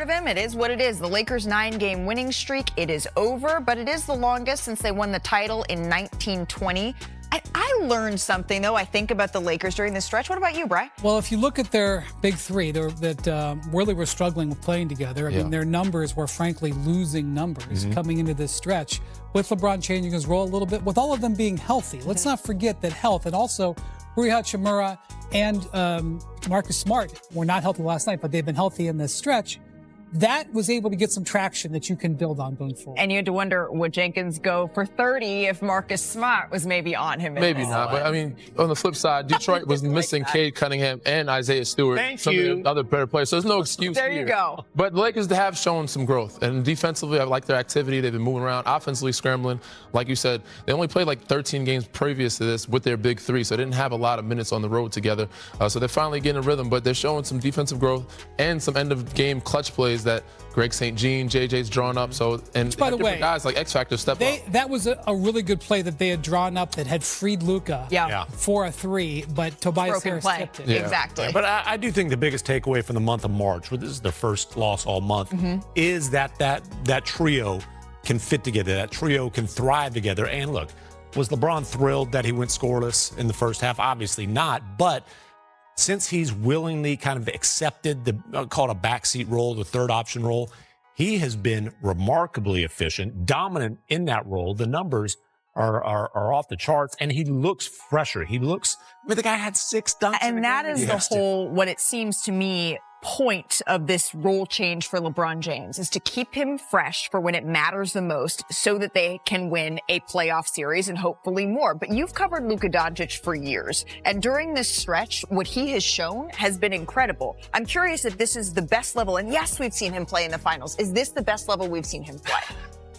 of him. It is what it is. The Lakers' 9-game winning streak, it is over, but it is the longest since they won the title in 1920. I learned something, though, I think, about the Lakers during this stretch. What about you, Bri? Well, if you look at their big three that really were struggling with playing together, I mean, their numbers were, frankly, losing numbers coming into this stretch. With LeBron changing his role a little bit, with all of them being healthy. Let's not forget that health, and also Rui Hachimura and Marcus Smart were not healthy last night, but they've been healthy in this stretch. That was able to get some traction that you can build on going forward. And you had to wonder, would Jenkins go for 30 if Marcus Smart was maybe on him? Maybe not, but I mean, on the flip side, Detroit was missing Cade Cunningham and Isaiah Stewart. Some of the other better players, so there's no excuse there here. You go. But the Lakers have shown some growth, and defensively, I like their activity. They've been moving around, offensively scrambling. Like you said, they only played like 13 games previous to this with their big three, so they didn't have a lot of minutes on the road together. So they're finally getting a rhythm, but they're showing some defensive growth and some end-of-game clutch plays that Greg St. Jean, JJ's drawn up. So, and by the way, guys like X Factor step up. That was a really good play that they had drawn up that had freed Luka for a three, but Tobias Harris tipped it. Exactly. But I do think the biggest takeaway from the month of March, where this is their first loss all month, is that trio can fit together. That trio can thrive together. And look, was LeBron thrilled that he went scoreless in the first half? Obviously not, but since he's willingly kind of accepted the called a backseat role, the third option role, he has been remarkably efficient, dominant in that role. The numbers are off the charts, and he looks fresher. He looks, I mean, the guy had 6 dunks. And that is the whole, what it seems to me, point of this role change for LeBron James is to keep him fresh for when it matters the most so that they can win a playoff series and hopefully more. But you've covered Luka Doncic for years, and during this stretch, what he has shown has been incredible. I'm curious if this is the best level, and yes, we've seen him play in the finals. Is this the best level we've seen him play?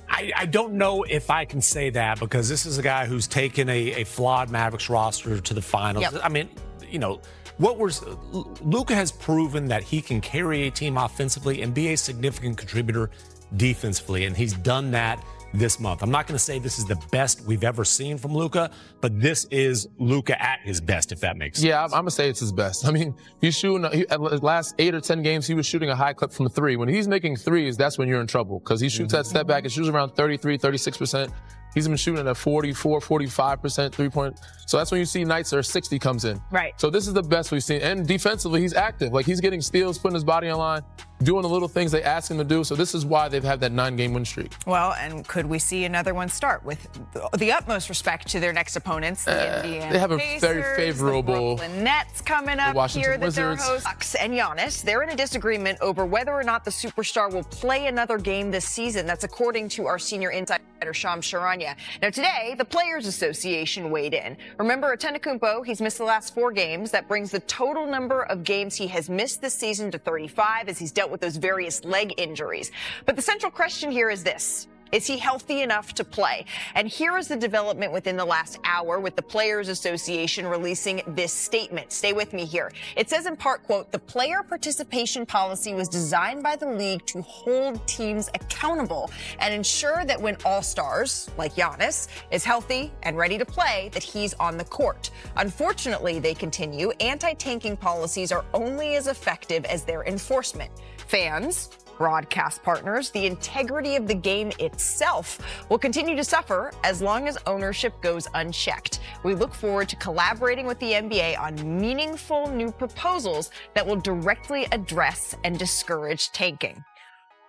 I don't know if I can say that, because this is a guy who's taken a flawed Mavericks roster to the finals. I mean, you know, Luka has proven that he can carry a team offensively and be a significant contributor defensively, and he's done that this month. I'm not going to say this is the best we've ever seen from Luka, but this is Luka at his best, if that makes sense. Yeah, I'm going to say it's his best. I mean, he's shooting, at the last 8 or 10 games, he was shooting a high clip from 3. When he's making threes, that's when you're in trouble, because he shoots that step back. It shoots around 33, 36%. He's been shooting at 44, 45% three-point. So that's when you see nights where 60 comes in. Right. So this is the best we've seen. And defensively, he's active. Like, he's getting steals, putting his body on line, doing the little things they ask him to do. So this is why they've had that 9-game win streak. Well, and could we see another one start with the utmost respect to their next opponents, the Indiana They have a Pacers, very favorable the Brooklyn Nets coming up here that they're hosts. And Giannis, they're in a disagreement over whether or not the superstar will play another game this season. That's according to our senior insider, Shams Charania. Now today, the Players Association weighed in. Remember Antetokounmpo, he's missed the last 4 games. That brings the total number of games he has missed this season to 35 as he's dealt with those various leg injuries. But the central question here is this. Is he healthy enough to play? And here is the development within the last hour with the Players Association releasing this statement. Stay with me here. It says in part, quote, the player participation policy was designed by the league to hold teams accountable and ensure that when all-stars, like Giannis, is healthy and ready to play, that he's on the court. Unfortunately, they continue, anti-tanking policies are only as effective as their enforcement. Fans, broadcast partners, the integrity of the game itself will continue to suffer as long as ownership goes unchecked. We look forward to collaborating with the NBA on meaningful new proposals that will directly address and discourage tanking.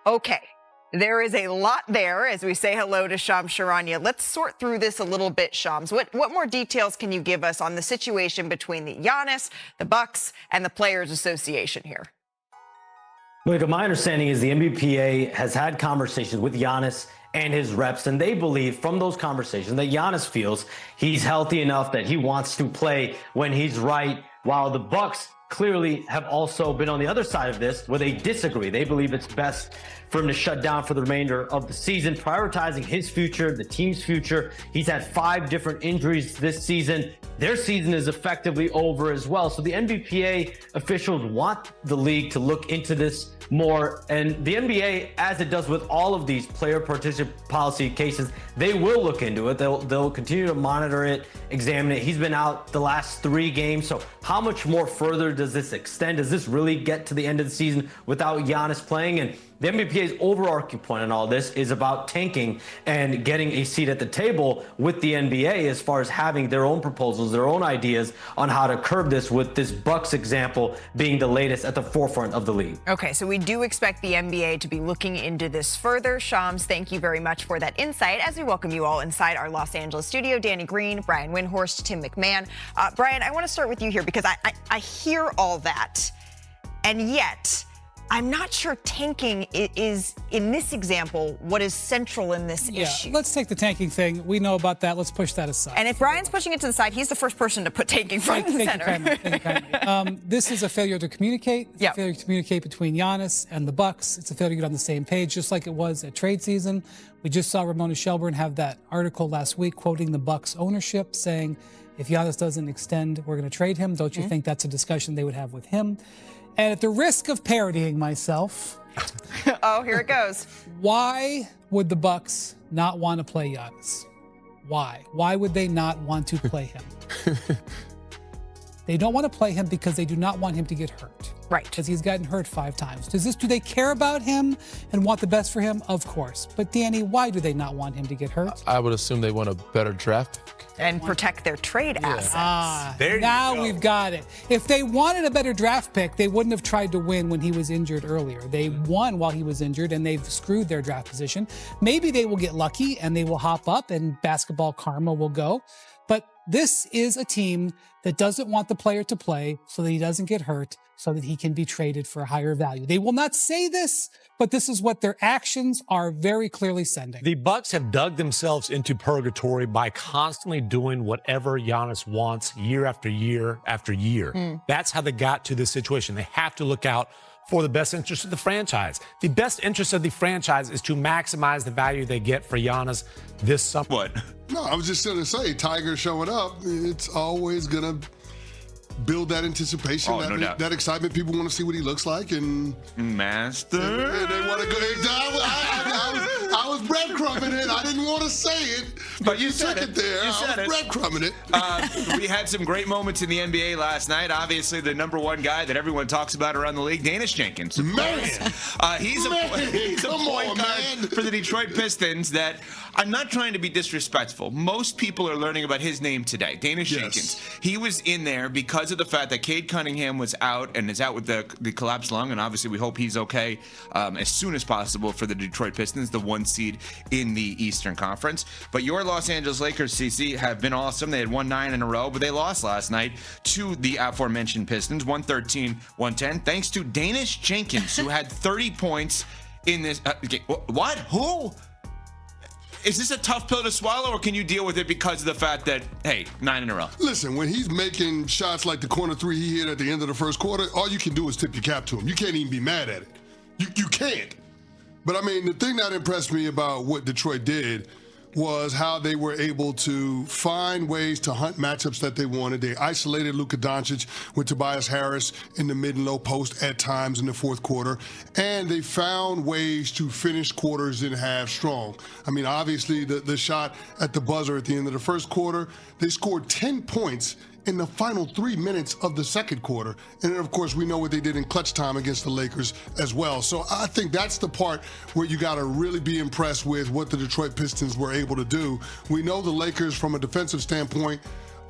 Okay. There is a lot there as we say hello to Shams Charania. Let's sort through this a little bit, Shams. What more details can you give us on the situation between the Giannis, the Bucks, and the Players Association here? Look, my understanding is the NBPA has had conversations with Giannis and his reps, and they believe from those conversations that Giannis feels he's healthy enough that he wants to play when he's right, while the Bucks clearly have also been on the other side of this where they disagree. They believe it's best for him to shut down for the remainder of the season, prioritizing his future, the team's future. He's had 5 different injuries this season. Their season is effectively over as well. So the NBPA officials want the league to look into this more. And the NBA, as it does with all of these player participant policy cases, they will look into it. They'll continue to monitor it, examine it. He's been out the last 3 games. So how much more further does this extend? Does this really get to the end of the season without Giannis playing? And the NBA's overarching point in all this is about tanking and getting a seat at the table with the NBA as far as having their own proposals, their own ideas on how to curb this, with this Bucks example being the latest at the forefront of the league. Okay, so we do expect the NBA to be looking into this further. Shams, thank you very much for that insight as we welcome you all inside our Los Angeles studio. Danny Green, Brian Windhorst, Tim McMahon. Brian, I want to start with you here because I hear all that, and yet I'm not sure tanking is, in this example, what is central in this issue. Let's take the tanking thing. We know about that. Let's push that aside. And if Brian's pushing it to the side, he's the first person to put tanking front and center. This is a failure to communicate. It's a failure to communicate between Giannis and the Bucks. It's a failure to get on the same page, just like it was at trade season. We just saw Ramona Shelburne have that article last week quoting the Bucks ownership saying, if Giannis doesn't extend, we're going to trade him. Don't you think that's a discussion they would have with him? And at the risk of parodying myself, oh, here it goes. Why would the Bucks not want to play Giannis? Why? Why would they not want to play him? They don't want to play him because they do not want him to get hurt. Right. Because he's gotten hurt 5 times. Do they care about him and want the best for him? Of course. But Danny, why do they not want him to get hurt? I would assume they want a better draft pick. And protect their trade assets. Now we've got it. If they wanted a better draft pick, they wouldn't have tried to win when he was injured earlier. They won while he was injured, and they've screwed their draft position. Maybe they will get lucky, and they will hop up, and basketball karma will go. But this is a team that doesn't want the player to play so that he doesn't get hurt, so that he can be traded for a higher value. They will not say this, but this is what their actions are very clearly sending. The Bucks have dug themselves into purgatory by constantly doing whatever Giannis wants year after year after year. That's how they got to this situation. They have to look out for the best interest of the franchise. The best interest of the franchise is to maximize the value they get for Giannis this summer. What? No, I was just going to say, Tiger showing up, it's always going to build that anticipation, that excitement. People want to see what he looks like, and Master. And they want to go. I was breadcrumbing it. I didn't want to say it, but you said it there. You said I was breadcrumbing it. We had some great moments in the NBA last night. Obviously, the number one guy that everyone talks about around the league, Danish Jenkins. Man, he's a point guard for the Detroit Pistons that I'm not trying to be disrespectful. Most people are learning about his name today, Danish Jenkins. He was in there because of the fact that Cade Cunningham was out and is out with the collapsed lung, and obviously we hope he's okay as soon as possible for the Detroit Pistons, the 1 seed in the Eastern Conference. But your Los Angeles Lakers, CC, have been awesome. They had won 9 in a row, but they lost last night to the aforementioned Pistons, 113-110, thanks to Danish Jenkins, who had 30 points in this. What? Who? Is this a tough pill to swallow, or can you deal with it because of the fact that, hey, 9 in a row? Listen, when he's making shots like the corner 3 he hit at the end of the first quarter, all you can do is tip your cap to him. You can't even be mad at it. You can't. But, I mean, the thing that impressed me about what Detroit did was how they were able to find ways to hunt matchups that they wanted. They isolated Luka Doncic with Tobias Harris in the mid and low post at times in the fourth quarter, and they found ways to finish quarters in half strong. I mean, obviously, the shot at the buzzer at the end of the first quarter, they scored 10 points in the final 3 minutes of the second quarter. And then, of course, we know what they did in clutch time against the Lakers as well. So I think that's the part where you got to really be impressed with what the Detroit Pistons were able to do. We know the Lakers, from a defensive standpoint,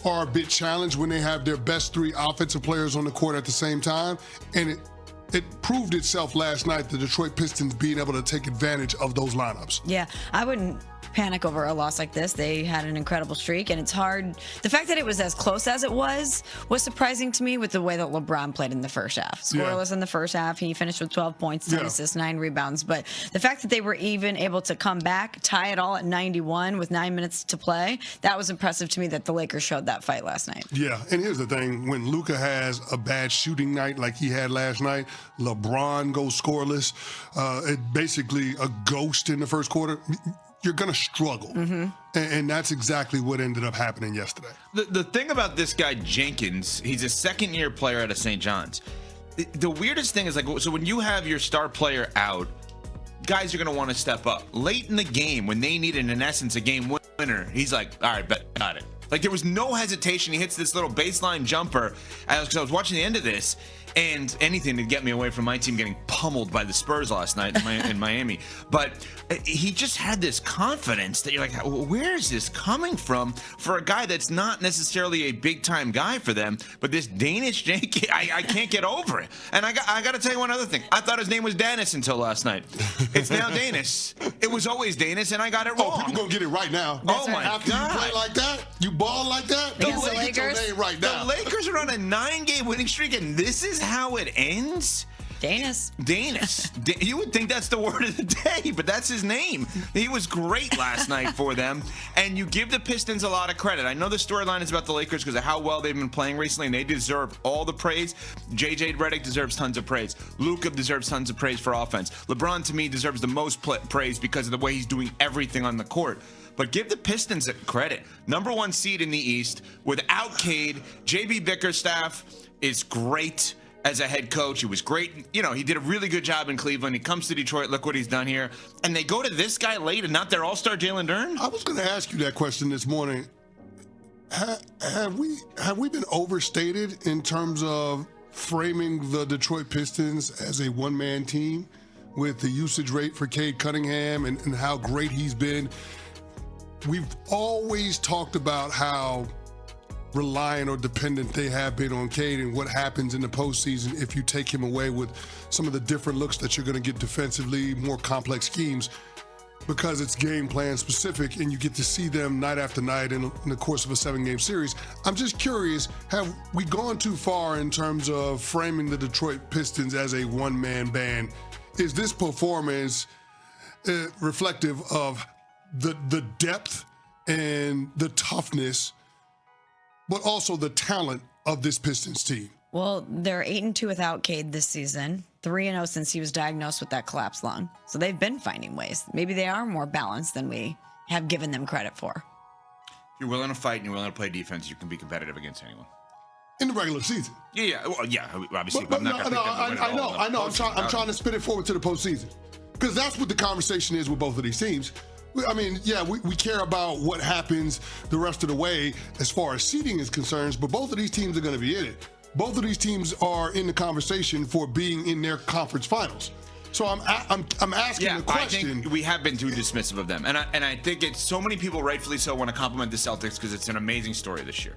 are a bit challenged when they have their best 3 offensive players on the court at the same time. And it proved itself last night, the Detroit Pistons being able to take advantage of those lineups. Yeah, I wouldn't panic over a loss like this. They had an incredible streak, and it's hard. The fact that it was as close as it was surprising to me with the way that LeBron played in the first half. Scoreless in the first half. He finished with 12 points, 10 assists, 9 rebounds. But the fact that they were even able to come back, tie it all at 91 with 9 minutes to play, that was impressive to me that the Lakers showed that fight last night. Yeah, and here's the thing. When Luka has a bad shooting night like he had last night, LeBron goes scoreless, it basically a ghost in the first quarter, you're going to struggle. And that's exactly what ended up happening yesterday. The thing about this guy, Jenkins, he's a second-year player out of St. John's. the weirdest thing is, like, so when you have your star player out, guys are going to want to step up. Late in the game, when they needed, in essence, a game winner, he's like, all right, got it. Like, there was no hesitation. He hits this little baseline jumper. Because I was watching the end of this, and anything to get me away from my team getting pummeled by the Spurs last night in Miami. But he just had this confidence that you're like, where is this coming from for a guy that's not necessarily a big-time guy for them, but this Danish Jenkins, I can't get over it. And I got to tell you one other thing. I thought his name was Danis until last night. It's now Danis. It was always Danis, and I got it wrong. Oh, people going to get it right now. My After God. you play like that, you ball like that, Against the get your Lakers? name right now. The Lakers are on a 9-game winning streak, and this is how it ends? Danis. You would think that's the word of the day, but that's his name. He was great last night for them, and you give the Pistons a lot of credit. I know the storyline is about the Lakers because of how well they've been playing recently, and they deserve all the praise. JJ Redick deserves tons of praise. Luka deserves tons of praise for offense. LeBron, to me, deserves the most praise because of the way he's doing everything on the court. But give the Pistons credit. Number 1 seed in the East without Cade. JB Bickerstaff is great as a head coach. He was great. You know, he did a really good job in Cleveland. He comes to Detroit. Look what he's done here. And they go to this guy late and not their all-star Jalen Duren? I was going to ask you that question this morning. Have we been overstated in terms of framing the Detroit Pistons as a one-man team with the usage rate for Cade Cunningham and how great he's been? We've always talked about how reliant or dependent they have been on Cade and what happens in the postseason if you take him away with some of the different looks that you're going to get defensively, more complex schemes, because it's game plan specific and you get to see them night after night in the course of a 7-game series. I'm just curious, have we gone too far in terms of framing the Detroit Pistons as a one-man band? Is this performance reflective of the depth and the toughness, but also the talent of this Pistons team? Well, they're 8-2 without Cade this season. 3-0 since he was diagnosed with that collapsed lung. So they've been finding ways. Maybe they are more balanced than we have given them credit for. If you're willing to fight and you're willing to play defense, you can be competitive against anyone. In the regular season. Yeah. Well, yeah. Obviously, But I'm not going to pick them to win it all. I know. I'm trying to spin it forward to the postseason, because that's what the conversation is with both of these teams. I mean, yeah, we care about what happens the rest of the way as far as seeding is concerned, but both of these teams are going to be in it. Both of these teams are in the conversation for being in their conference finals. So I'm asking the question. I think we have been too dismissive of them, and I think it's so many people, rightfully so, want to compliment the Celtics because it's an amazing story this year.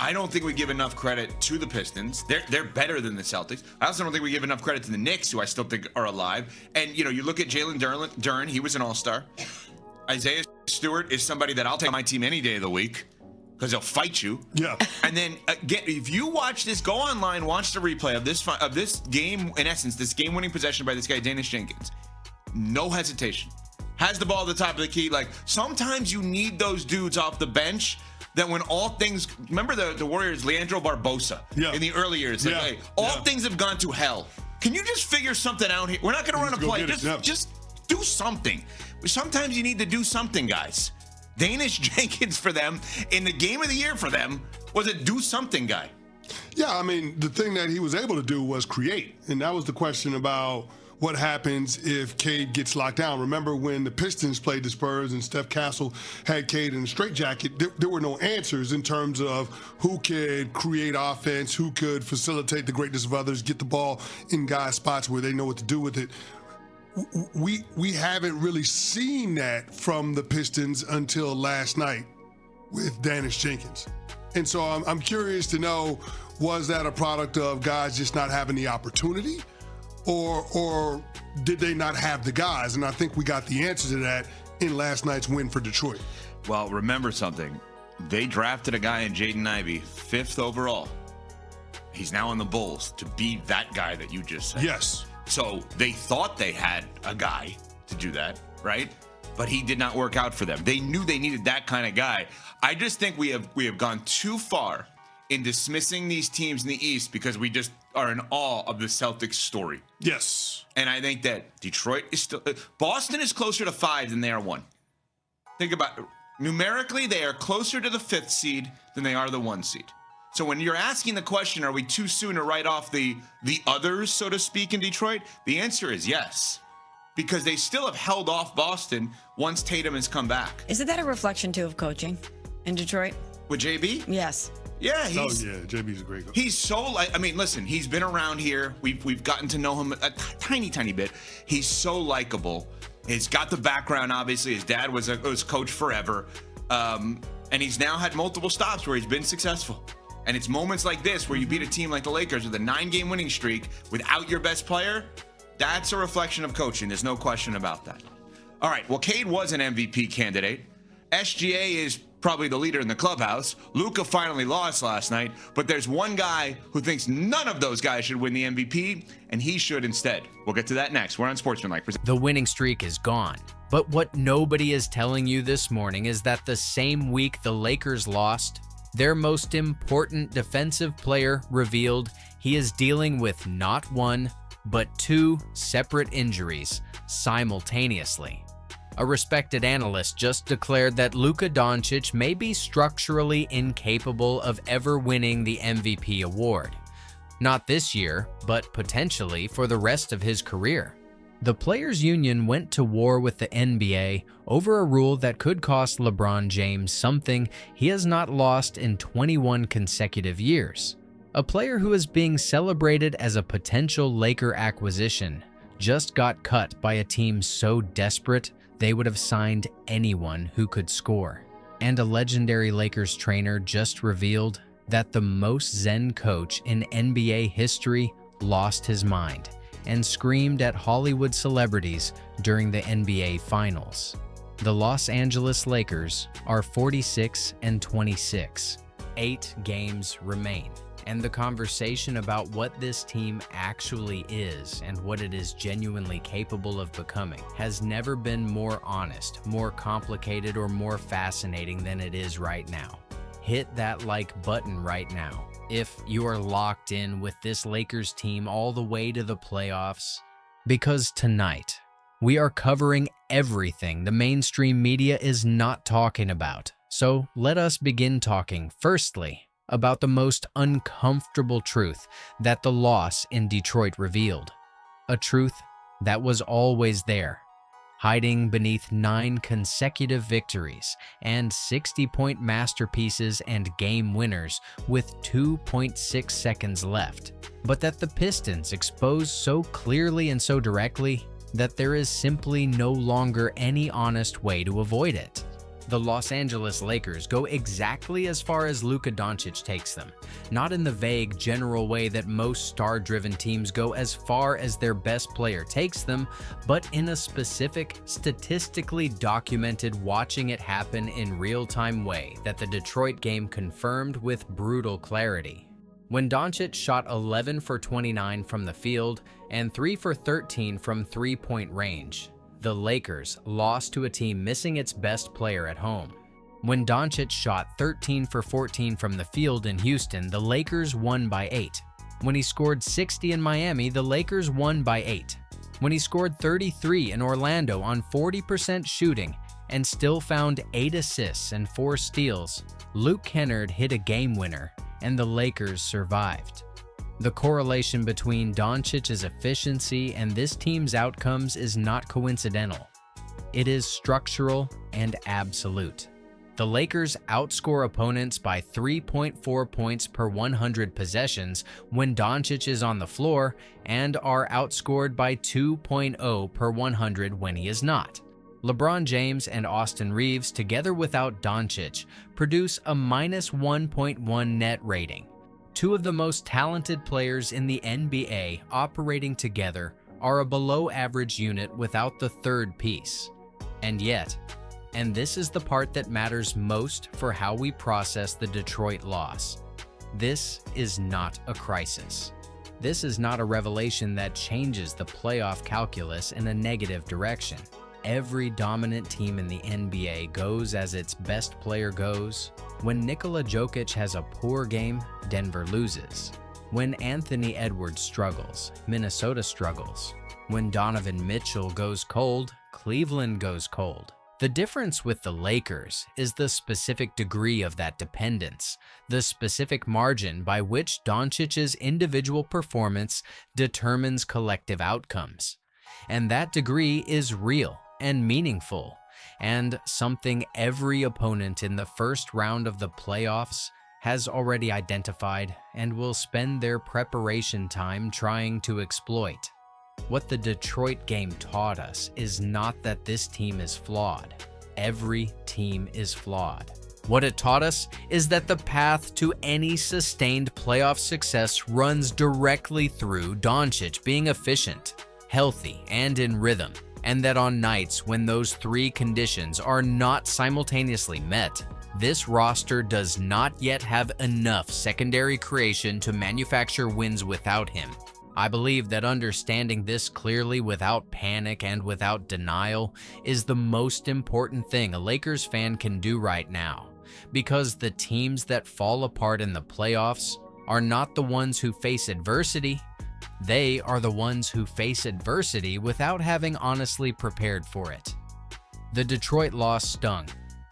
I don't think we give enough credit to the Pistons. They're better than the Celtics. I also don't think we give enough credit to the Knicks, who I still think are alive. And, you know, you look at Jalen Duren, he was an all-star. Isaiah Stewart is somebody that I'll take on my team any day of the week because he'll fight you. Yeah. And then, if you watch this, go online, watch the replay of this game, in essence, this game-winning possession by this guy, Danish Jenkins. No hesitation. Has the ball at the top of the key. Like, sometimes you need those dudes off the bench that when all things, remember the Warriors, Leandro Barbosa in the early years. Like, hey, all things have gone to hell. Can you just figure something out here? We're not going to run a play. Just do something. Sometimes you need to do something, guys. Danish Jenkins for them in the game of the year for them was a do something guy. Yeah, I mean, the thing that he was able to do was create. And that was the question about what happens if Cade gets locked down. Remember when the Pistons played the Spurs and Steph Castle had Cade in a straitjacket, there were no answers in terms of who could create offense, who could facilitate the greatness of others, get the ball in guys' spots where they know what to do with it. We haven't really seen that from the Pistons until last night with Danish Jenkins. And so I'm curious to know, was that a product of guys just not having the opportunity? Or did they not have the guys? And I think we got the answer to that in last night's win for Detroit. Well, remember something. They drafted a guy in Jaden Ivey, 5th overall. He's now on the Bulls to be that guy that you just said. Yes. So they thought they had a guy to do that, right? But he did not work out for them. They knew they needed that kind of guy. I just think we have gone too far in dismissing these teams in the East because we just are in awe of the Celtics story. Yes. And I think that Detroit is still... Boston is closer to 5 than they are 1. Think about it. Numerically, they are closer to the 5th seed than they are the 1 seed. So when you're asking the question, are we too soon to write off the others, so to speak, in Detroit? The answer is yes, because they still have held off Boston once Tatum has come back. Isn't that a reflection, too, of coaching in Detroit? With JB? Yes. Yeah, JB's a great coach. He's so listen, he's been around here. We've gotten to know him a tiny bit. He's so likable. He's got the background, obviously. His dad was coach forever. And he's now had multiple stops where he's been successful. And it's moments like this where you beat a team like the Lakers with a 9-game winning streak without your best player. That's a reflection of coaching. There's no question about that. All right, well, Cade was an MVP candidate. SGA is probably the leader in the clubhouse. Luka finally lost last night, but there's one guy who thinks none of those guys should win the MVP, and he should instead. We'll get to that next. We're on Sportsmanlike. The winning streak is gone. But what nobody is telling you this morning is that the same week the Lakers lost, their most important defensive player revealed he is dealing with not one, but 2 separate injuries simultaneously. A respected analyst just declared that Luka Doncic may be structurally incapable of ever winning the MVP award. Not this year, but potentially for the rest of his career. The Players Union went to war with the NBA over a rule that could cost LeBron James something he has not lost in 21 consecutive years. A player who is being celebrated as a potential Laker acquisition just got cut by a team so desperate they would have signed anyone who could score. And a legendary Lakers trainer just revealed that the most zen coach in NBA history lost his mind and screamed at Hollywood celebrities during the NBA Finals. The Los Angeles Lakers are 46-26. 8 games remain. And the conversation about what this team actually is and what it is genuinely capable of becoming has never been more honest, more complicated, or more fascinating than it is right now. Hit that like button right now if you are locked in with this Lakers team all the way to the playoffs, because tonight we are covering everything the mainstream media is not talking about. So let us begin talking, firstly, about the most uncomfortable truth that the loss in Detroit revealed. A truth that was always there, hiding beneath 9 consecutive victories and 60-point masterpieces and game winners with 2.6 seconds left. But that the Pistons exposed so clearly and so directly that there is simply no longer any honest way to avoid it. The Los Angeles Lakers go exactly as far as Luka Doncic takes them, not in the vague, general way that most star-driven teams go as far as their best player takes them, but in a specific, statistically documented watching it happen in real-time way that the Detroit game confirmed with brutal clarity. When Doncic shot 11 for 29 from the field and 3 for 13 from three-point range, the Lakers lost to a team missing its best player at home. When Doncic shot 13 for 14 from the field in Houston, the Lakers won by 8. When he scored 60 in Miami, the Lakers won by 8. When he scored 33 in Orlando on 40% shooting and still found 8 assists and 4 steals, Luke Kennard hit a game winner and the Lakers survived. The correlation between Doncic's efficiency and this team's outcomes is not coincidental. It is structural and absolute. The Lakers outscore opponents by 3.4 points per 100 possessions when Doncic is on the floor and are outscored by 2.0 per 100 when he is not. LeBron James and Austin Reeves, together without Doncic, produce a minus 1.1 net rating. 2 of the most talented players in the NBA operating together are a below-average unit without the third piece. And yet, and this is the part that matters most for how we process the Detroit loss, this is not a crisis. This is not a revelation that changes the playoff calculus in a negative direction. Every dominant team in the NBA goes as its best player goes. When Nikola Jokic has a poor game, Denver loses. When Anthony Edwards struggles, Minnesota struggles. When Donovan Mitchell goes cold, Cleveland goes cold. The difference with the Lakers is the specific degree of that dependence, the specific margin by which Doncic's individual performance determines collective outcomes. And that degree is real and meaningful, and something every opponent in the first round of the playoffs has already identified and will spend their preparation time trying to exploit. What the Detroit game taught us is not that this team is flawed. Every team is flawed. What it taught us is that the path to any sustained playoff success runs directly through Doncic being efficient, healthy, and in rhythm, and that on nights when those three conditions are not simultaneously met, this roster does not yet have enough secondary creation to manufacture wins without him. I believe that understanding this clearly without panic and without denial is the most important thing a Lakers fan can do right now, because the teams that fall apart in the playoffs are not the ones who face adversity. They are the ones who face adversity without having honestly prepared for it. The Detroit loss stung,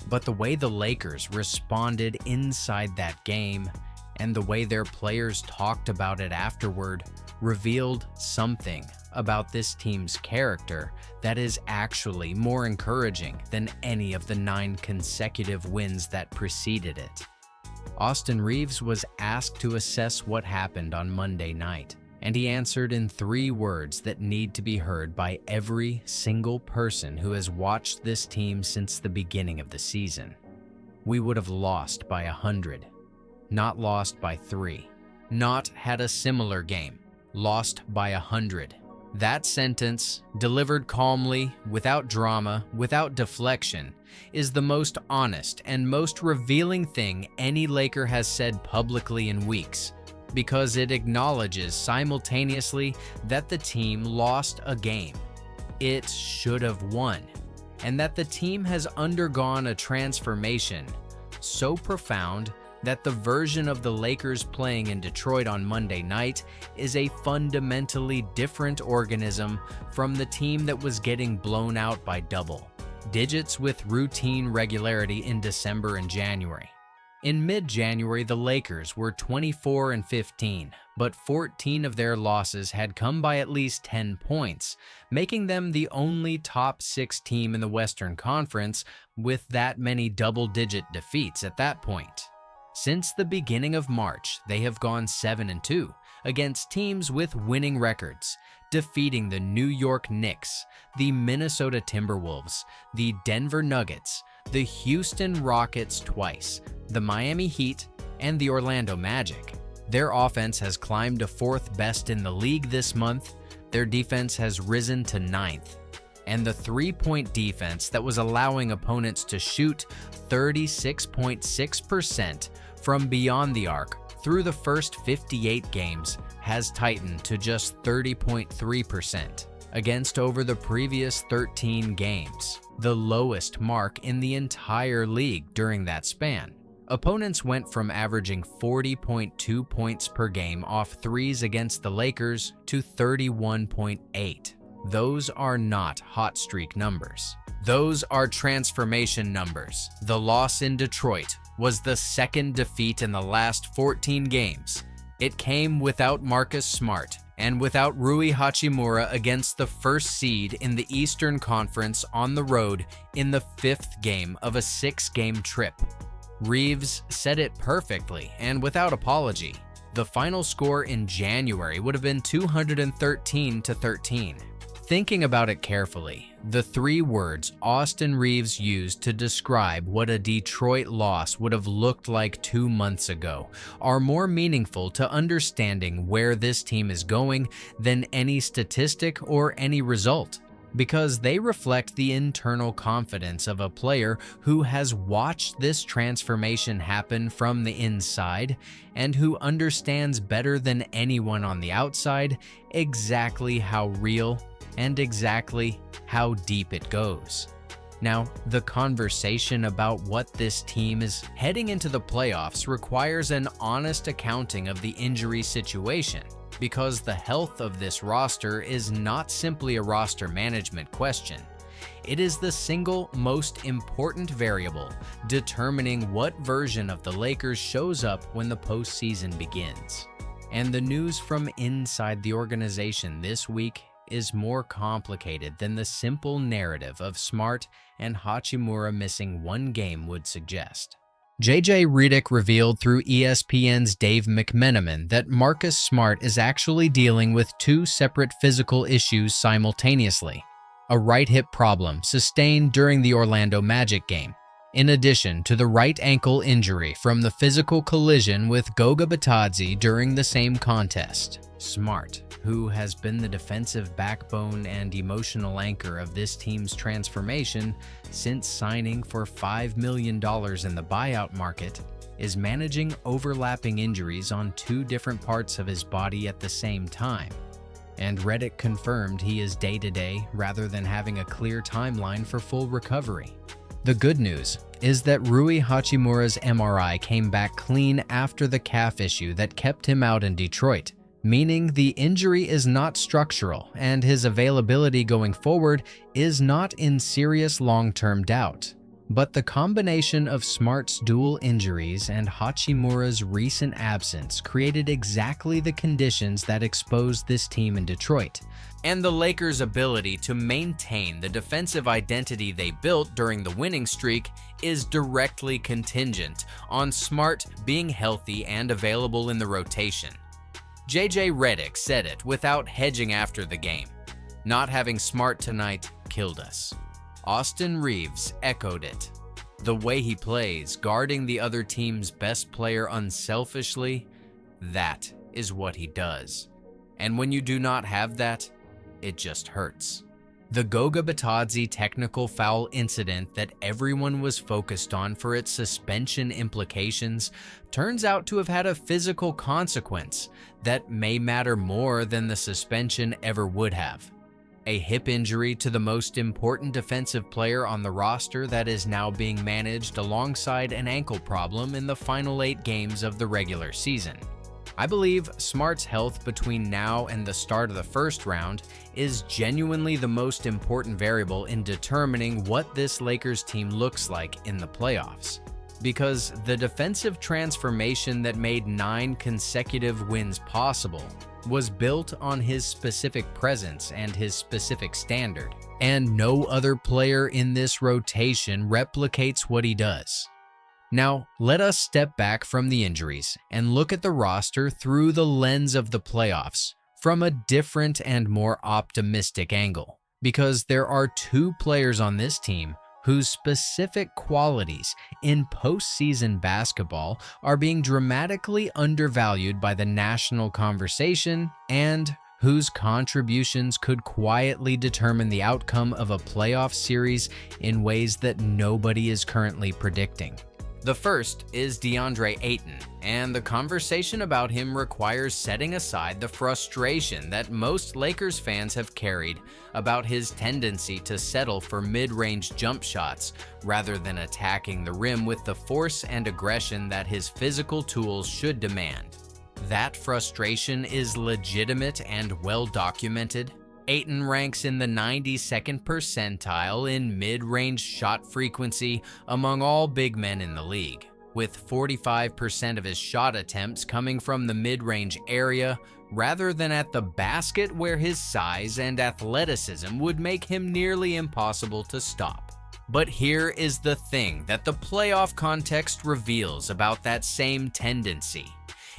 but the way the Lakers responded inside that game and the way their players talked about it afterward revealed something about this team's character that is actually more encouraging than any of the 9 consecutive wins that preceded it. Austin Reaves was asked to assess what happened on Monday night, and he answered in 3 words that need to be heard by every single person who has watched this team since the beginning of the season. We would have lost by 100, not lost by 3, not had a similar game, lost by 100. That sentence, delivered calmly, without drama, without deflection, is the most honest and most revealing thing any Laker has said publicly in weeks, because it acknowledges simultaneously that the team lost a game it should have won, and that the team has undergone a transformation so profound that the version of the Lakers playing in Detroit on Monday night is a fundamentally different organism from the team that was getting blown out by double digits with routine regularity in December and January. In mid-January, the Lakers were 24-15, but 14 of their losses had come by at least 10 points, making them the only top 6 team in the Western Conference with that many double-digit defeats at that point. Since the beginning of March, they have gone 7-2 against teams with winning records, defeating the New York Knicks, the Minnesota Timberwolves, the Denver Nuggets, the Houston Rockets twice, the Miami Heat, and the Orlando Magic. Their offense has climbed to 4th best in the league this month, their defense has risen to 9th, and the three-point defense that was allowing opponents to shoot 36.6% from beyond the arc through the first 58 games has tightened to just 30.3% against over the previous 13 games, the lowest mark in the entire league during that span. Opponents went from averaging 40.2 points per game off threes against the Lakers to 31.8. Those are not hot streak numbers. Those are transformation numbers. The loss in Detroit was the second defeat in the last 14 games. It came without Marcus Smart and without Rui Hachimura against the first seed in the Eastern Conference on the road in the 5th game of a 6-game trip. Reaves said it perfectly and without apology. The final score in January would have been 213-13. Thinking about it carefully, the 3 words Austin Reaves used to describe what a Detroit loss would have looked like 2 months ago are more meaningful to understanding where this team is going than any statistic or any result, because they reflect the internal confidence of a player who has watched this transformation happen from the inside and who understands better than anyone on the outside exactly how real and exactly how deep it goes. Now, the conversation about what this team is heading into the playoffs requires an honest accounting of the injury situation, because the health of this roster is not simply a roster management question. It is the single most important variable determining what version of the Lakers shows up when the postseason begins. And the news from inside the organization this week is more complicated than the simple narrative of Smart and Hachimura missing one game would suggest. JJ Redick revealed through ESPN's Dave McMenamin that Marcus Smart is actually dealing with two separate physical issues simultaneously: a right hip problem sustained during the Orlando Magic game, in addition to the right ankle injury from the physical collision with Goga Bitadze during the same contest. Smart, who has been the defensive backbone and emotional anchor of this team's transformation since signing for $5 million in the buyout market, is managing overlapping injuries on two different parts of his body at the same time. And Redick confirmed he is day-to-day rather than having a clear timeline for full recovery. The good news is that Rui Hachimura's MRI came back clean after the calf issue that kept him out in Detroit, meaning the injury is not structural and his availability going forward is not in serious long-term doubt. But the combination of Smart's dual injuries and Hachimura's recent absence created exactly the conditions that exposed this team in Detroit. And the Lakers' ability to maintain the defensive identity they built during the winning streak is directly contingent on Smart being healthy and available in the rotation. JJ Redick said it without hedging after the game. "Not having Smart tonight killed us." Austin Reeves echoed it. "The way he plays, guarding the other team's best player unselfishly, that is what he does. And when you do not have that, it just hurts." The Goga Bitadze technical foul incident that everyone was focused on for its suspension implications turns out to have had a physical consequence that may matter more than the suspension ever would have. A hip injury to the most important defensive player on the roster that is now being managed alongside an ankle problem in the final 8 games of the regular season. I believe Smart's health between now and the start of the first round is genuinely the most important variable in determining what this Lakers team looks like in the playoffs. Because the defensive transformation that made 9 consecutive wins possible was built on his specific presence and his specific standard, and no other player in this rotation replicates what he does. Now, let us step back from the injuries and look at the roster through the lens of the playoffs from a different and more optimistic angle, because there are 2 players on this team whose specific qualities in postseason basketball are being dramatically undervalued by the national conversation and whose contributions could quietly determine the outcome of a playoff series in ways that nobody is currently predicting. The first is DeAndre Ayton, and the conversation about him requires setting aside the frustration that most Lakers fans have carried about his tendency to settle for mid-range jump shots rather than attacking the rim with the force and aggression that his physical tools should demand. That frustration is legitimate and well documented. Ayton ranks in the 92nd percentile in mid-range shot frequency among all big men in the league, with 45% of his shot attempts coming from the mid-range area rather than at the basket, where his size and athleticism would make him nearly impossible to stop. But here is the thing that the playoff context reveals about that same tendency.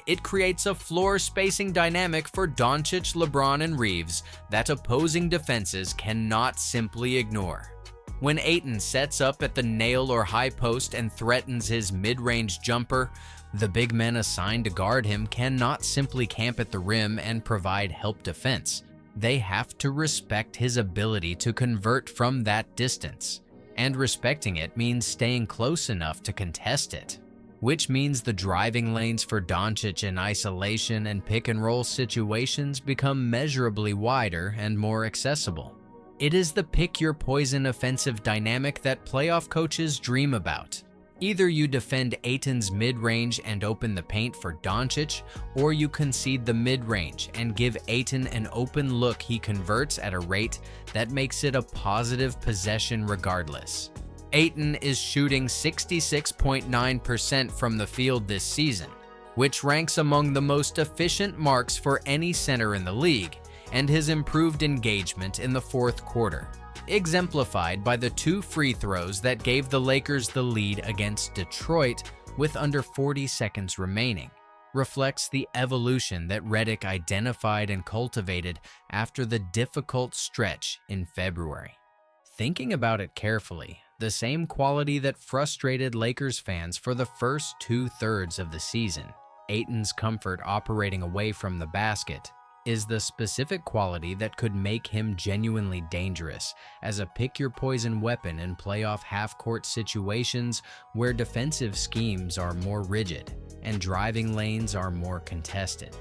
It creates a floor spacing dynamic for Doncic, LeBron, and Reeves that opposing defenses cannot simply ignore. When Ayton sets up at the nail or high post and threatens his mid-range jumper, the big men assigned to guard him cannot simply camp at the rim and provide help defense. They have to respect his ability to convert from that distance. And respecting it means staying close enough to contest it, which means the driving lanes for Doncic in isolation and pick-and-roll situations become measurably wider and more accessible. It is the pick-your-poison offensive dynamic that playoff coaches dream about. Either you defend Ayton's mid-range and open the paint for Doncic, or you concede the mid-range and give Ayton an open look he converts at a rate that makes it a positive possession regardless. Ayton is shooting 66.9% from the field this season, which ranks among the most efficient marks for any center in the league, and his improved engagement in the fourth quarter, exemplified by the 2 free throws that gave the Lakers the lead against Detroit with under 40 seconds remaining, reflects the evolution that Redick identified and cultivated after the difficult stretch in February. Thinking about it carefully, the same quality that frustrated Lakers fans for the first 2/3 of the season, Ayton's comfort operating away from the basket, is the specific quality that could make him genuinely dangerous as a pick-your-poison weapon in playoff half-court situations where defensive schemes are more rigid and driving lanes are more contested.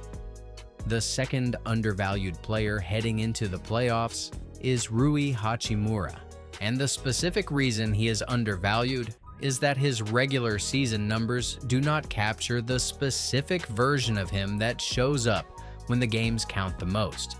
The second undervalued player heading into the playoffs is Rui Hachimura, and the specific reason he is undervalued is that his regular season numbers do not capture the specific version of him that shows up when the games count the most.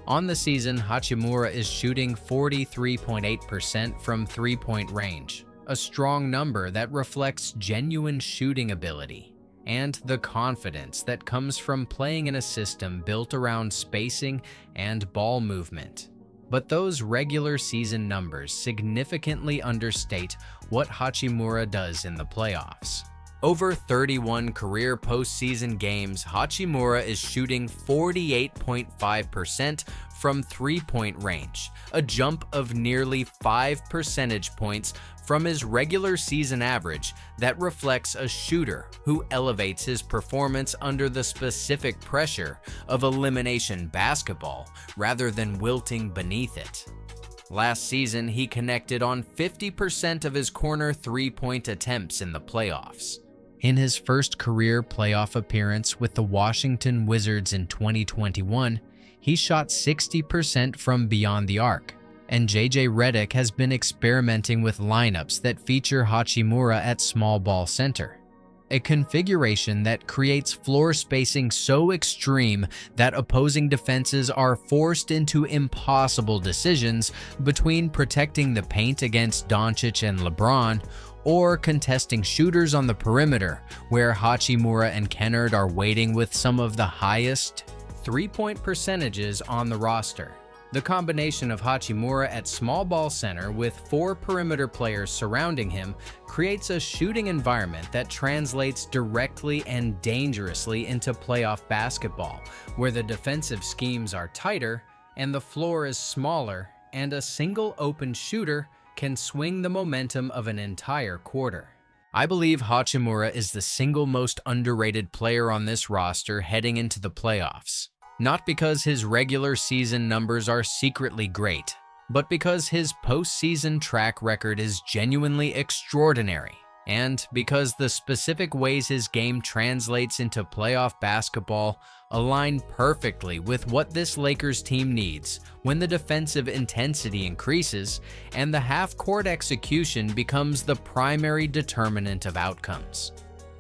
On the season, Hachimura is shooting 43.8% from three-point range, a strong number that reflects genuine shooting ability and the confidence that comes from playing in a system built around spacing and ball movement. But those regular season numbers significantly understate what Hachimura does in the playoffs. Over 31 career postseason games, Hachimura is shooting 48.5% from three-point range, a jump of nearly 5 percentage points from his regular season average that reflects a shooter who elevates his performance under the specific pressure of elimination basketball rather than wilting beneath it. Last season, he connected on 50% of his corner three-point attempts in the playoffs. In his first career playoff appearance with the Washington Wizards in 2021, he shot 60% from beyond the arc, and JJ Redick has been experimenting with lineups that feature Hachimura at small ball center, a configuration that creates floor spacing so extreme that opposing defenses are forced into impossible decisions between protecting the paint against Doncic and LeBron or contesting shooters on the perimeter, where Hachimura and Kennard are waiting with some of the highest three-point percentages on the roster. The combination of Hachimura at small ball center with 4 perimeter players surrounding him creates a shooting environment that translates directly and dangerously into playoff basketball, where the defensive schemes are tighter and the floor is smaller, and a single open shooter can swing the momentum of an entire quarter. I believe Hachimura is the single most underrated player on this roster heading into the playoffs. Not because his regular season numbers are secretly great, but because his postseason track record is genuinely extraordinary, and because the specific ways his game translates into playoff basketball align perfectly with what this Lakers team needs when the defensive intensity increases and the half-court execution becomes the primary determinant of outcomes.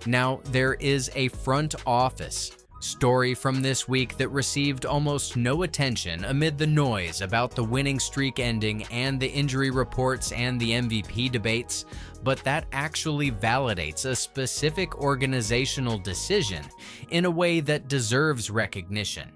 Now, there is a front office story from this week that received almost no attention amid the noise about the winning streak ending and the injury reports and the MVP debates, but that actually validates a specific organizational decision in a way that deserves recognition.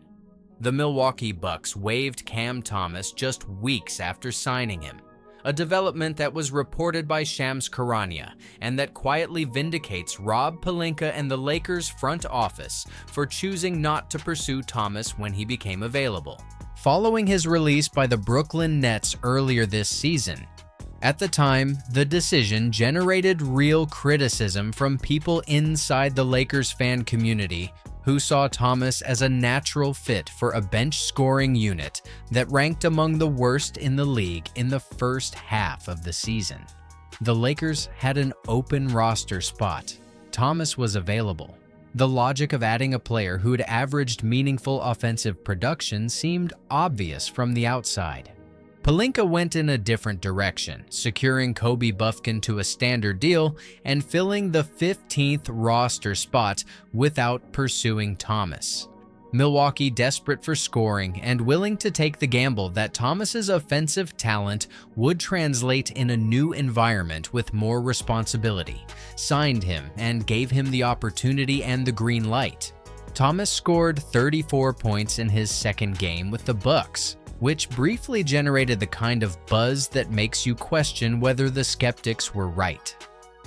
The Milwaukee Bucks waived Cam Thomas just weeks after signing him, a development that was reported by Shams Charania and that quietly vindicates Rob Pelinka and the Lakers front office for choosing not to pursue Thomas when he became available, following his release by the Brooklyn Nets earlier this season. At the time, the decision generated real criticism from people inside the Lakers fan community who saw Thomas as a natural fit for a bench scoring unit that ranked among the worst in the league in the first half of the season. The Lakers had an open roster spot. Thomas was available. The logic of adding a player who had averaged meaningful offensive production seemed obvious from the outside. Pelinka went in a different direction, securing Kobe Bufkin to a standard deal and filling the 15th roster spot without pursuing Thomas. Milwaukee, desperate for scoring and willing to take the gamble that Thomas's offensive talent would translate in a new environment with more responsibility, signed him and gave him the opportunity and the green light. Thomas scored 34 points in his second game with the Bucks, which briefly generated the kind of buzz that makes you question whether the skeptics were right.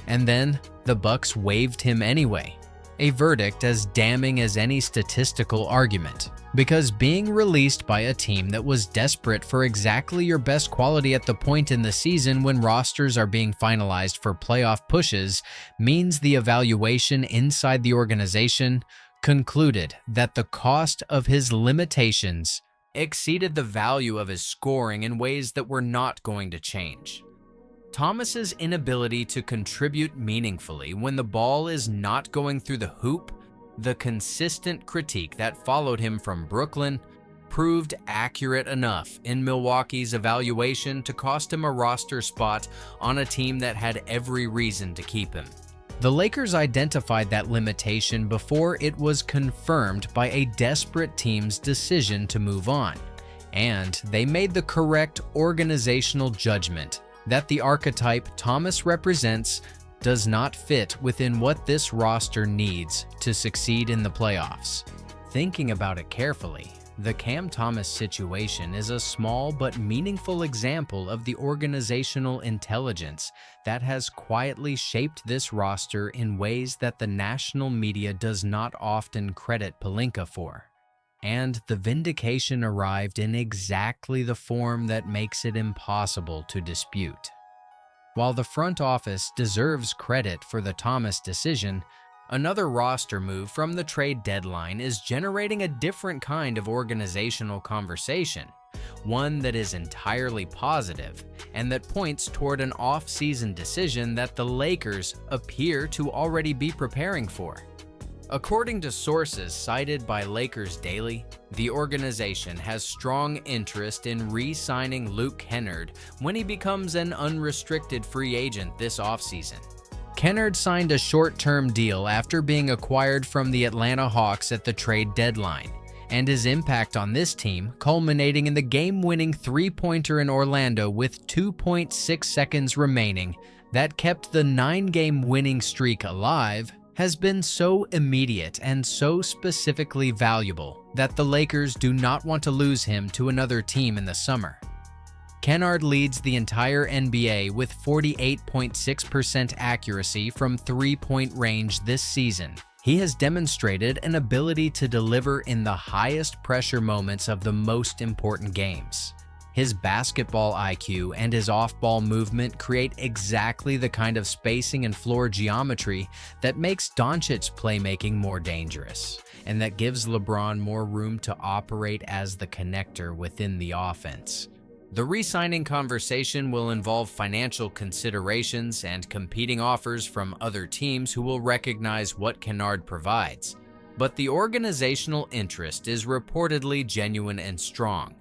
And then the Bucks waived him anyway. A verdict as damning as any statistical argument, because being released by a team that was desperate for exactly your best quality at the point in the season when rosters are being finalized for playoff pushes means the evaluation inside the organization concluded that the cost of his limitations exceeded the value of his scoring in ways that were not going to change. Thomas's inability to contribute meaningfully when the ball is not going through the hoop, the consistent critique that followed him from Brooklyn, proved accurate enough in Milwaukee's evaluation to cost him a roster spot on a team that had every reason to keep him. The Lakers identified that limitation before it was confirmed by a desperate team's decision to move on, and they made the correct organizational judgment that the archetype Thomas represents does not fit within what this roster needs to succeed in the playoffs. Thinking about it carefully, the Cam Thomas situation is a small but meaningful example of the organizational intelligence that has quietly shaped this roster in ways that the national media does not often credit Pelinka for. And the vindication arrived in exactly the form that makes it impossible to dispute. While the front office deserves credit for the Thomas decision, another roster move from the trade deadline is generating a different kind of organizational conversation, one that is entirely positive and that points toward an off-season decision that the Lakers appear to already be preparing for. According to sources cited by Lakers Daily, the organization has strong interest in re-signing Luke Kennard when he becomes an unrestricted free agent this offseason. Kennard signed a short-term deal after being acquired from the Atlanta Hawks at the trade deadline, and his impact on this team, culminating in the game-winning three-pointer in Orlando with 2.6 seconds remaining that kept the 9-game winning streak alive, has been so immediate and so specifically valuable that the Lakers do not want to lose him to another team in the summer. Kennard leads the entire NBA with 48.6% accuracy from three-point range this season. He has demonstrated an ability to deliver in the highest pressure moments of the most important games. His basketball IQ and his off-ball movement create exactly the kind of spacing and floor geometry that makes Doncic's playmaking more dangerous, and that gives LeBron more room to operate as the connector within the offense. The re-signing conversation will involve financial considerations and competing offers from other teams who will recognize what Kennard provides, but the organizational interest is reportedly genuine and strong.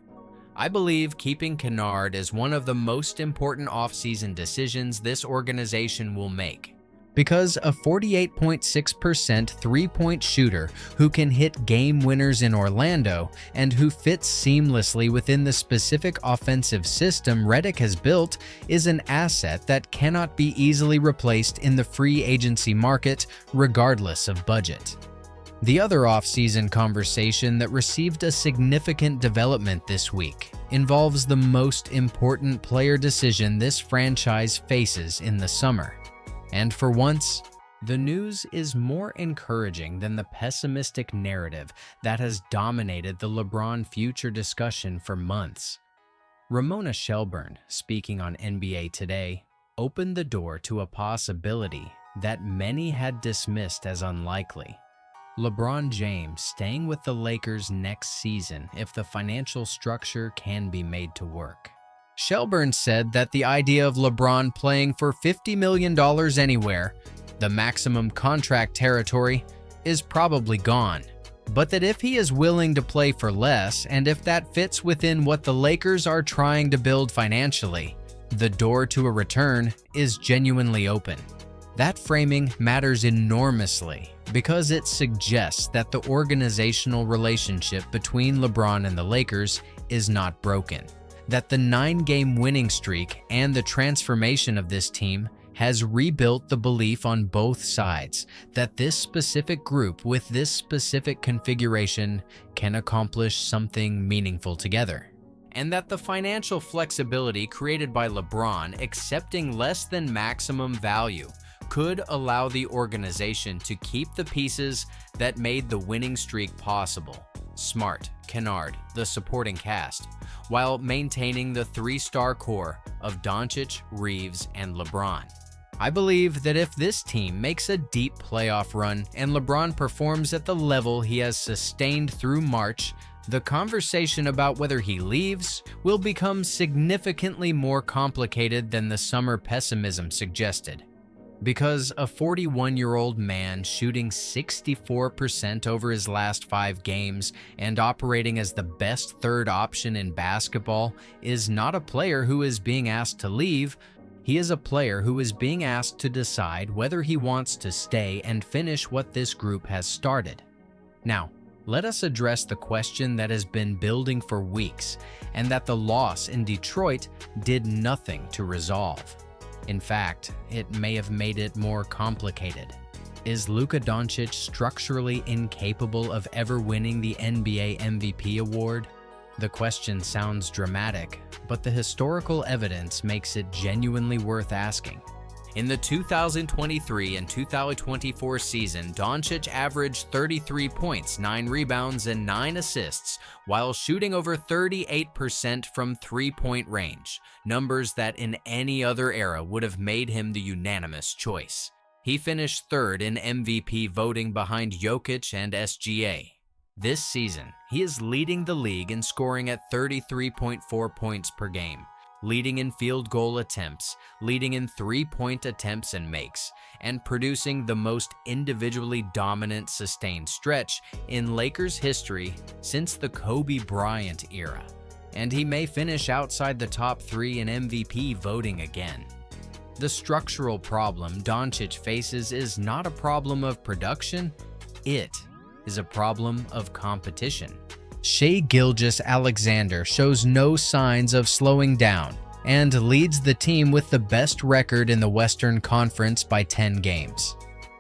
I believe keeping Kennard is one of the most important offseason decisions this organization will make, because a 48.6% three-point shooter who can hit game winners in Orlando and who fits seamlessly within the specific offensive system Redick has built is an asset that cannot be easily replaced in the free agency market, regardless of budget. The other offseason conversation that received a significant development this week involves the most important player decision this franchise faces in the summer. And for once, the news is more encouraging than the pessimistic narrative that has dominated the LeBron future discussion for months. Ramona Shelburne, speaking on NBA Today, opened the door to a possibility that many had dismissed as unlikely. LeBron James staying with the Lakers next season if the financial structure can be made to work. Shelburne said that the idea of LeBron playing for $50 million anywhere, the maximum contract territory, is probably gone. but that if he is willing to play for less, and if that fits within what the Lakers are trying to build financially, the door to a return is genuinely open. That framing matters enormously because it suggests that the organizational relationship between LeBron and the Lakers is not broken, that the 9-game winning streak and the transformation of this team has rebuilt the belief on both sides that this specific group with this specific configuration can accomplish something meaningful together, and that the financial flexibility created by LeBron accepting less than maximum value could allow the organization to keep the pieces that made the winning streak possible: Smart, Kennard, the supporting cast, while maintaining the 3-star core of Doncic, Reeves, and LeBron. I believe that if this team makes a deep playoff run and LeBron performs at the level he has sustained through March, the conversation about whether he leaves will become significantly more complicated than the summer pessimism suggested. Because a 41-year-old man shooting 64% over his last 5 games and operating as the best third option in basketball is not a player who is being asked to leave. He is a player who is being asked to decide whether he wants to stay and finish what this group has started. Now, let us address the question that has been building for weeks and that the loss in Detroit did nothing to resolve. In fact, it may have made it more complicated. Is Luka Doncic structurally incapable of ever winning the NBA MVP award? The question sounds dramatic, but the historical evidence makes it genuinely worth asking. In the 2023 and 2024 season, Doncic averaged 33 points, 9 rebounds, and 9 assists, while shooting over 38% from three-point range, numbers that in any other era would have made him the unanimous choice. He finished third in MVP voting behind Jokic and SGA. This season, he is leading the league in scoring at 33.4 points per game, leading in field goal attempts, leading in three-point attempts and makes, and producing the most individually dominant sustained stretch in Lakers history since the Kobe Bryant era. And he may finish outside the top 3 in MVP voting again. The structural problem Doncic faces is not a problem of production, it is a problem of competition. Shai Gilgeous-Alexander shows no signs of slowing down and leads the team with the best record in the Western Conference by 10 games.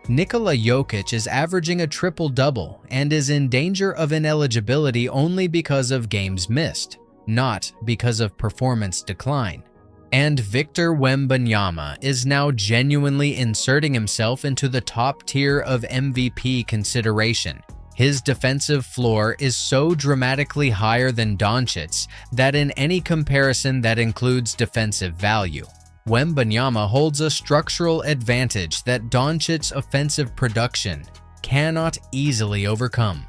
Nikola Jokic is averaging a triple-double and is in danger of ineligibility only because of games missed, not because of performance decline. And Victor Wembanyama is now genuinely inserting himself into the top tier of MVP consideration. His defensive floor is so dramatically higher than Doncic's that in any comparison that includes defensive value, Wembanyama holds a structural advantage that Doncic's offensive production cannot easily overcome.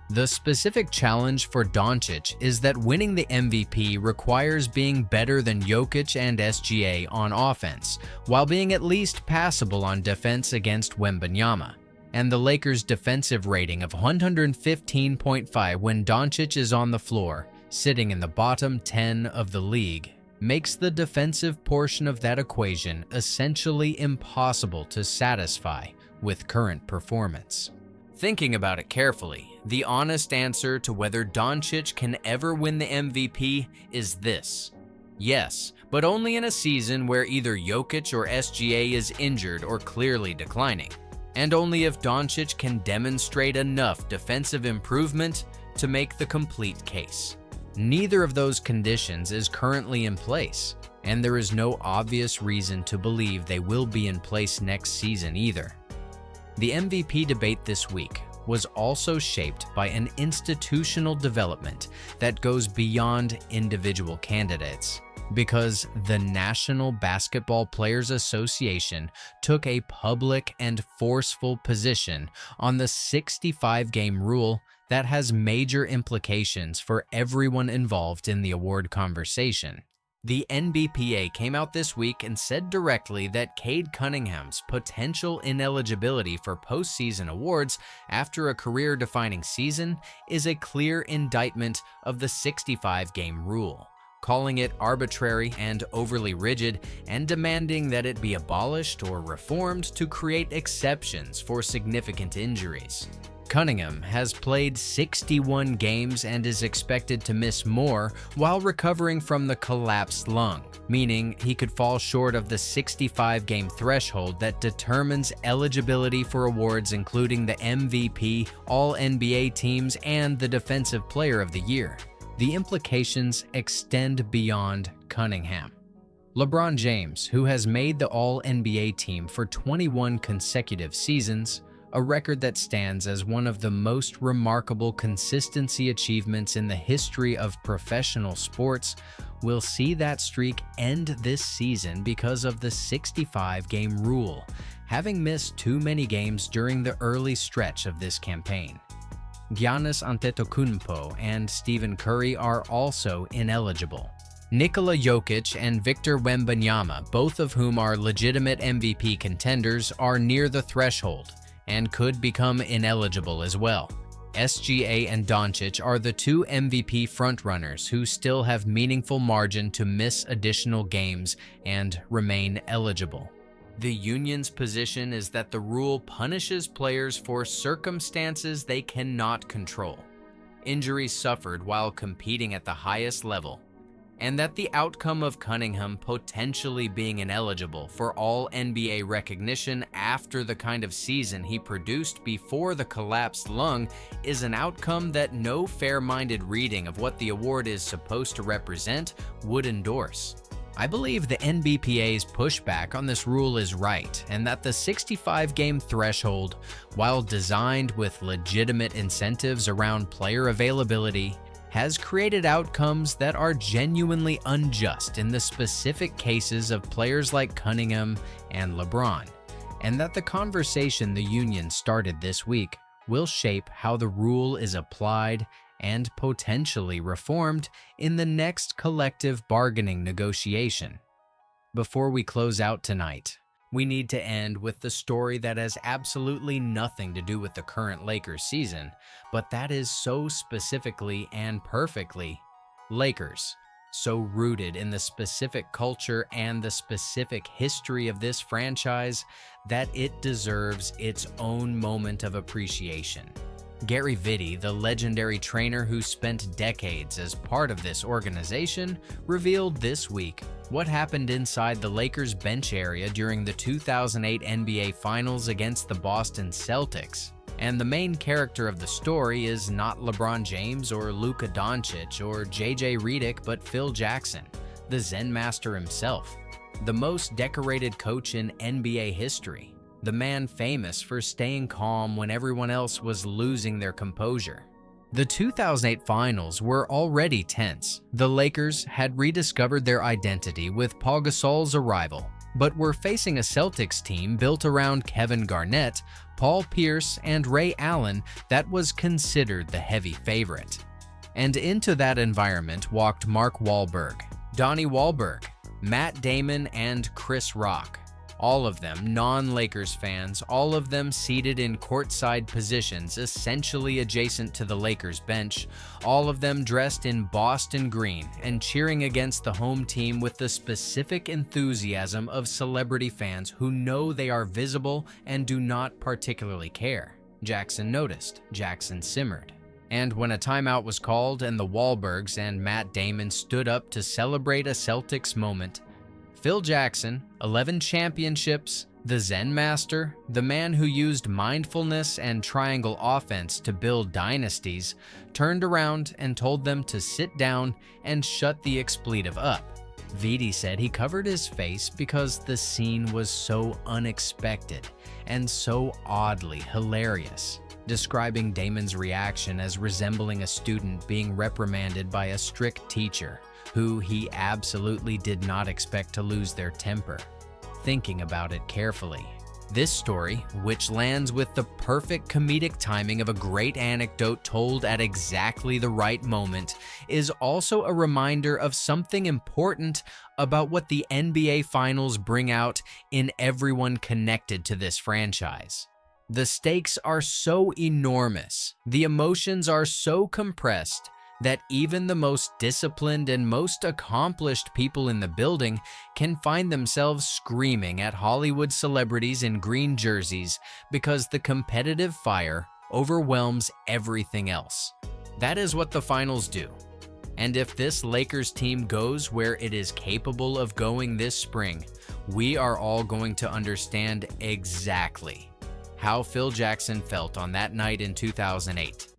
The specific challenge for Doncic is that winning the MVP requires being better than Jokic and SGA on offense, while being at least passable on defense against Wembanyama. And the Lakers' defensive rating of 115.5 when Doncic is on the floor, sitting in the bottom 10 of the league, makes the defensive portion of that equation essentially impossible to satisfy with current performance. Thinking about it carefully, the honest answer to whether Doncic can ever win the MVP is this: yes, but only in a season where either Jokic or SGA is injured or clearly declining, and only if Doncic can demonstrate enough defensive improvement to make the complete case. Neither of those conditions is currently in place, and there is no obvious reason to believe they will be in place next season either. The MVP debate this week was also shaped by an institutional development that goes beyond individual candidates, because the National Basketball Players Association took a public and forceful position on the 65-game rule that has major implications for everyone involved in the award conversation. The NBPA came out this week and said directly that Cade Cunningham's potential ineligibility for postseason awards after a career-defining season is a clear indictment of the 65-game rule, calling it arbitrary and overly rigid and demanding that it be abolished or reformed to create exceptions for significant injuries. Cunningham has played 61 games and is expected to miss more while recovering from the collapsed lung, meaning he could fall short of the 65-game threshold that determines eligibility for awards including the MVP, All-NBA teams, and the Defensive Player of the Year. The implications extend beyond Cunningham. LeBron James, who has made the All-NBA team for 21 consecutive seasons, a record that stands as one of the most remarkable consistency achievements in the history of professional sports, will see that streak end this season because of the 65-game rule, having missed too many games during the early stretch of this campaign. Giannis Antetokounmpo and Stephen Curry are also ineligible. Nikola Jokic and Victor Wembanyama, both of whom are legitimate MVP contenders, are near the threshold and could become ineligible as well. SGA and Doncic are the two MVP frontrunners who still have meaningful margin to miss additional games and remain eligible. The union's position is that the rule punishes players for circumstances they cannot control, injuries suffered while competing at the highest level, and that the outcome of Cunningham potentially being ineligible for all NBA recognition after the kind of season he produced before the collapsed lung is an outcome that no fair-minded reading of what the award is supposed to represent would endorse. I believe the NBPA's pushback on this rule is right, and that the 65-game threshold, while designed with legitimate incentives around player availability, has created outcomes that are genuinely unjust in the specific cases of players like Cunningham and LeBron, and that the conversation the union started this week will shape how the rule is applied and potentially reformed in the next collective bargaining negotiation. Before we close out tonight, we need to end with the story that has absolutely nothing to do with the current Lakers season, but that is so specifically and perfectly Lakers, so rooted in the specific culture and the specific history of this franchise that it deserves its own moment of appreciation. Gary Vitti, the legendary trainer who spent decades as part of this organization, revealed this week what happened inside the Lakers bench area during the 2008 NBA Finals against the Boston Celtics. And the main character of the story is not LeBron James or Luka Doncic or JJ Redick, but Phil Jackson, the Zen master himself, the most decorated coach in NBA history. The man famous for staying calm when everyone else was losing their composure. The 2008 Finals were already tense. The Lakers had rediscovered their identity with Paul Gasol's arrival, but were facing a Celtics team built around Kevin Garnett, Paul Pierce, and Ray Allen that was considered the heavy favorite. And into that environment walked Mark Wahlberg, Donnie Wahlberg, Matt Damon, and Chris Rock. All of them non-Lakers fans, all of them seated in courtside positions essentially adjacent to the Lakers bench, all of them dressed in Boston green and cheering against the home team with the specific enthusiasm of celebrity fans who know they are visible and do not particularly care. Jackson noticed, Jackson simmered. And when a timeout was called and the Wahlbergs and Matt Damon stood up to celebrate a Celtics moment, Phil Jackson, 11 championships, the Zen master, the man who used mindfulness and triangle offense to build dynasties, turned around and told them to sit down and shut the expletive up. Vitti said he covered his face because the scene was so unexpected and so oddly hilarious, describing Damon's reaction as resembling a student being reprimanded by a strict teacher who he absolutely did not expect to lose their temper. Thinking about it carefully, This story, which lands with the perfect comedic timing of a great anecdote told at exactly the right moment, is also a reminder of something important about what the NBA Finals bring out in everyone connected to this franchise. The stakes are so enormous, the emotions are so compressed, that even the most disciplined and most accomplished people in the building can find themselves screaming at Hollywood celebrities in green jerseys because the competitive fire overwhelms everything else. That is what the finals do. And if this Lakers team goes where it is capable of going this spring, we are all going to understand exactly how Phil Jackson felt on that night in 2008.